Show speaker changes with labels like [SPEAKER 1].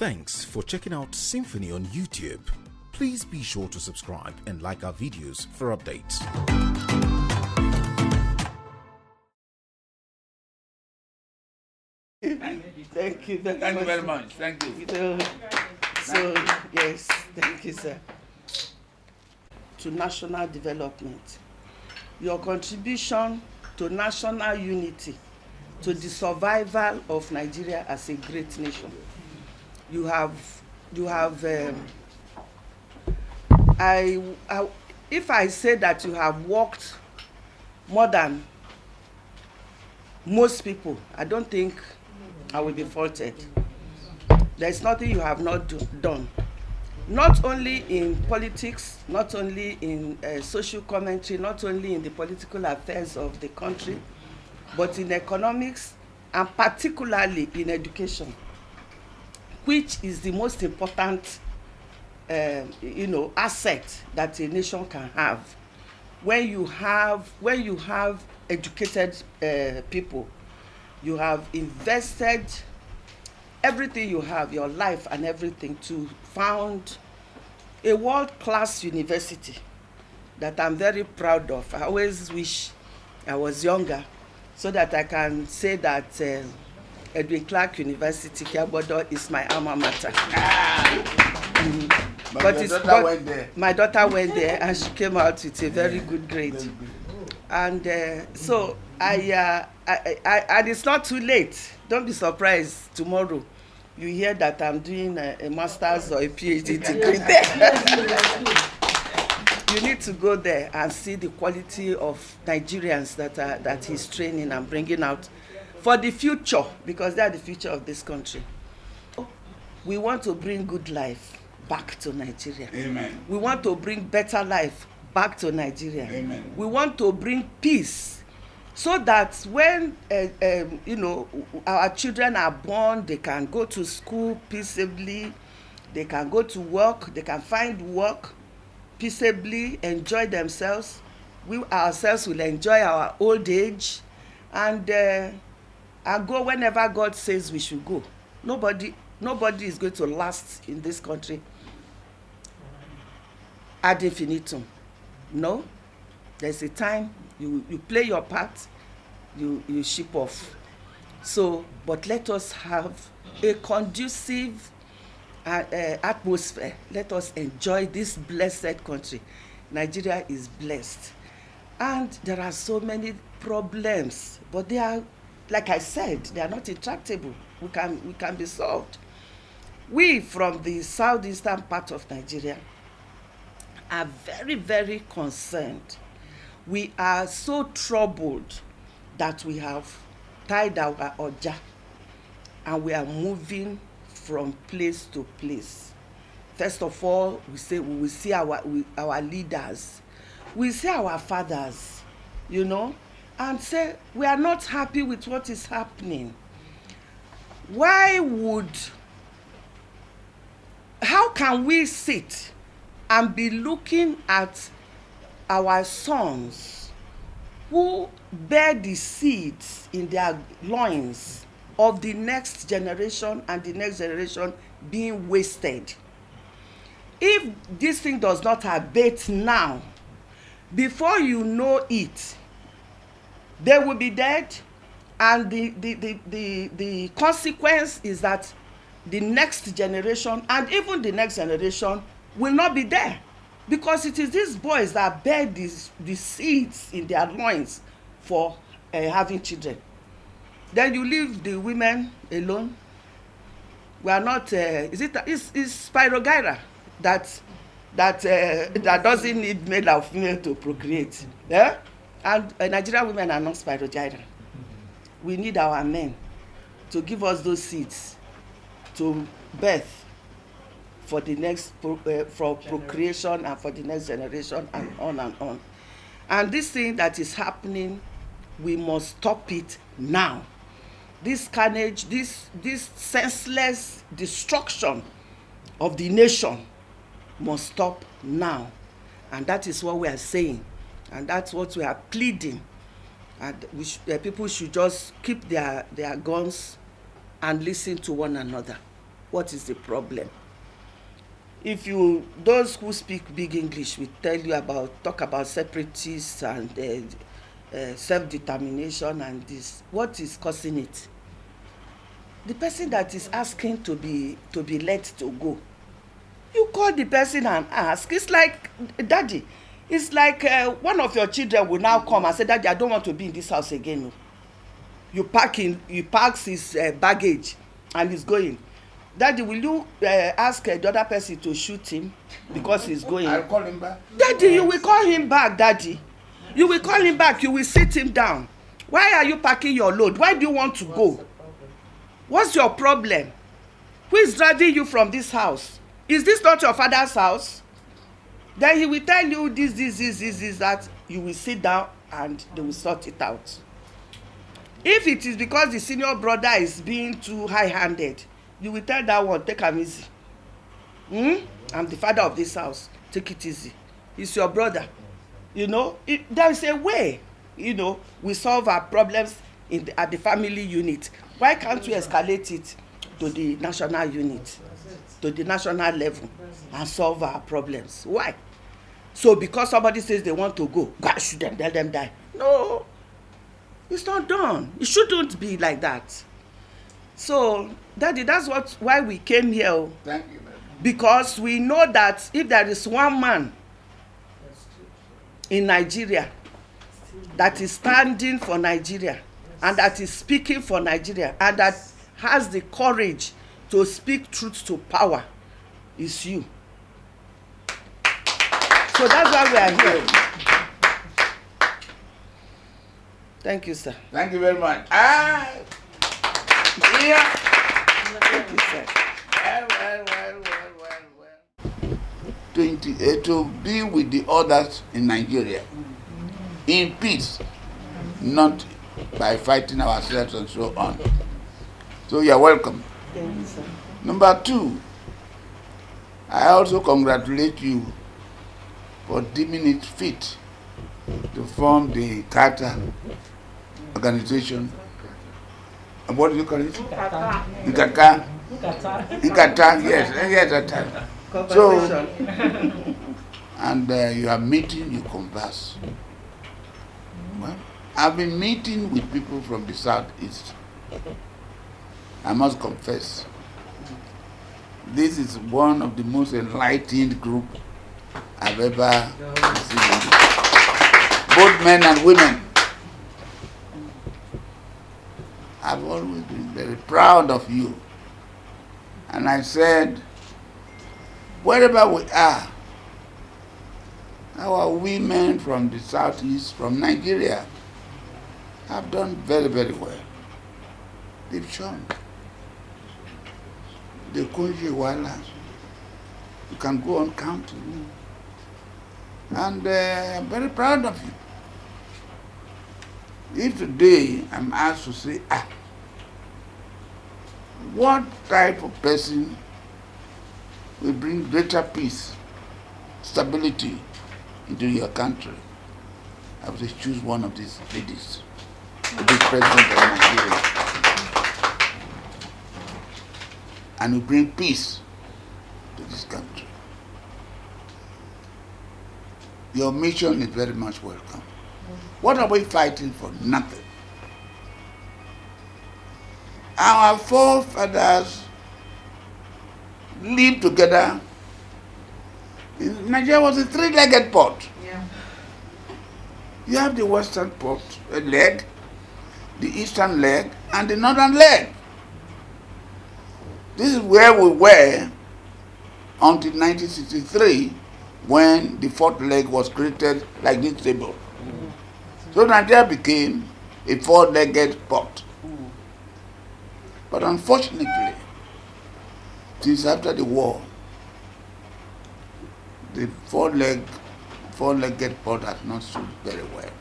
[SPEAKER 1] Thanks for checking out SYMFONI on YouTube. Please be sure to subscribe and like our videos for updates.
[SPEAKER 2] Thank you very much. Thank you. Yes, thank you, sir. To national development, your contribution to national unity, to the survival of Nigeria as a great nation. If I say that you have worked more than most people, I don't think I will be faulted. There's nothing you have not done. Not only in politics, not only in social commentary, not only in the political affairs of the country, but in economics and particularly in education, which is the most important asset that a nation can have. When you have educated people, you have invested everything you have, your life and everything, to found a world-class university that I'm very proud of. I always wish I was younger so that I can say that Edwin Clark University, Kiabodo, is my alma mater. My daughter went there and she came out with a very good grade. And so and it's not too late. Don't be surprised tomorrow you hear that I'm doing a master's or a PhD degree there. You need to go there and see the quality of Nigerians that he's training and bringing out for the future, because they are the future of this country. We want to bring good life back to Nigeria.
[SPEAKER 3] Amen.
[SPEAKER 2] We want to bring better life back to Nigeria.
[SPEAKER 3] Amen.
[SPEAKER 2] We want to bring peace, so that when our children are born, they can go to school peaceably, they can go to work, they can find work peaceably, enjoy themselves. We ourselves will enjoy our old age and go whenever God says we should go. Nobody is going to last in this country ad infinitum. No, there's a time you play your part, you ship off. So, but let us have a conducive atmosphere. Let us enjoy this blessed country. Nigeria is blessed, and there are so many problems, but they are, like I said, they are not intractable. We can be solved. We from the southeastern part of Nigeria are very, very concerned. We are so troubled that we have tied our oja and we are moving from place to place. First of all, we will see our leaders, we see our fathers, and say we are not happy with what is happening. How can we sit and be looking at our sons who bear the seeds in their loins of the next generation and the next generation being wasted? If this thing does not abate now, before you know it, they will be dead, and the consequence is that the next generation and even the next generation will not be there, because it is these boys that bear the seeds in their loins for having children. Then you leave the women alone. We are not. Is Spirogyra that doesn't need male or female to procreate? Yeah? And Nigerian women are not Spirogyra. We need our men to give us those seeds to birth for the next for procreation and for the next generation, and on and on. And this thing that is happening, we must stop it now. This carnage, this senseless destruction of the nation must stop now. And that is what we are saying, and that's what we are pleading. And people should just keep their guns and listen to one another. what is the problem. If you, those who speak big English will tell you talk about separatists and self-determination and this. What is causing it? The person that is asking to be let to go, you call the person and ask. It's like, daddy, it's like one of your children will now come and say, daddy, I don't want to be in this house again. You parks his baggage and he's going. Daddy, will you ask the other person to shoot him because he's going?
[SPEAKER 3] I'll call him back.
[SPEAKER 2] Daddy, you will call him back, daddy. You will call him back, you will sit him down. Why are you packing your load? Why do you want to go? What's your problem? Who is dragging you from this house? Is this not your father's house? Then he will tell you this, that. You will sit down and they will sort it out. If it is because the senior brother is being too high-handed, you will tell that one, take am easy. I'm the father of this house. Take it easy. It's your brother. You know, there is a way, you know, we solve our problems at the family unit. Why can't we escalate it to the national unit, to the national level, and solve our problems? Why? So because somebody says they want to go, God shoot them, let them die. No, it's not done. It shouldn't be like that. So, Daddy, that's why we came here.
[SPEAKER 3] Thank you, ma'am.
[SPEAKER 2] Because we know that if there is one man in Nigeria that is standing for Nigeria and that is speaking for Nigeria and that has the courage to speak truth to power, is you. So that's why we are here. Thank you, sir.
[SPEAKER 3] Thank you very much. Yeah.
[SPEAKER 2] Thank you, sir.
[SPEAKER 3] Well. To be with the others in Nigeria in peace, not by fighting ourselves and so on. So you are welcome.
[SPEAKER 2] Thank you, sir.
[SPEAKER 3] Number 2, I also congratulate you for deeming it fit to form the Carter organization. And what do you call it? Nkata. Nkata, yes, that time. So, and you are meeting, you converse. Well, I've been meeting with people from the southeast. I must confess, this is one of the most enlightened group I've ever seen. Both men and women. I've always been very proud of you. And I said, wherever we are, our women from the southeast, from Nigeria, have done very, very well. They've shown. The Kunji Wala, you can go on counting. And I'm very proud of you. If today I'm asked to say, what type of person will bring greater peace, stability into your country, I would say choose one of these ladies to be president of Nigeria. And will bring peace to this country. Your mission is very much welcome. What are we fighting for? Nothing. Our forefathers lived together. Nigeria was a three-legged pot.
[SPEAKER 2] Yeah.
[SPEAKER 3] You have the western pot, leg, the eastern leg, and the northern leg. This is where we were until 1963, when the fourth leg was created like this table. So Nigeria became a four-legged pot. But unfortunately, since after the war, the four-legged pot has not stood very well.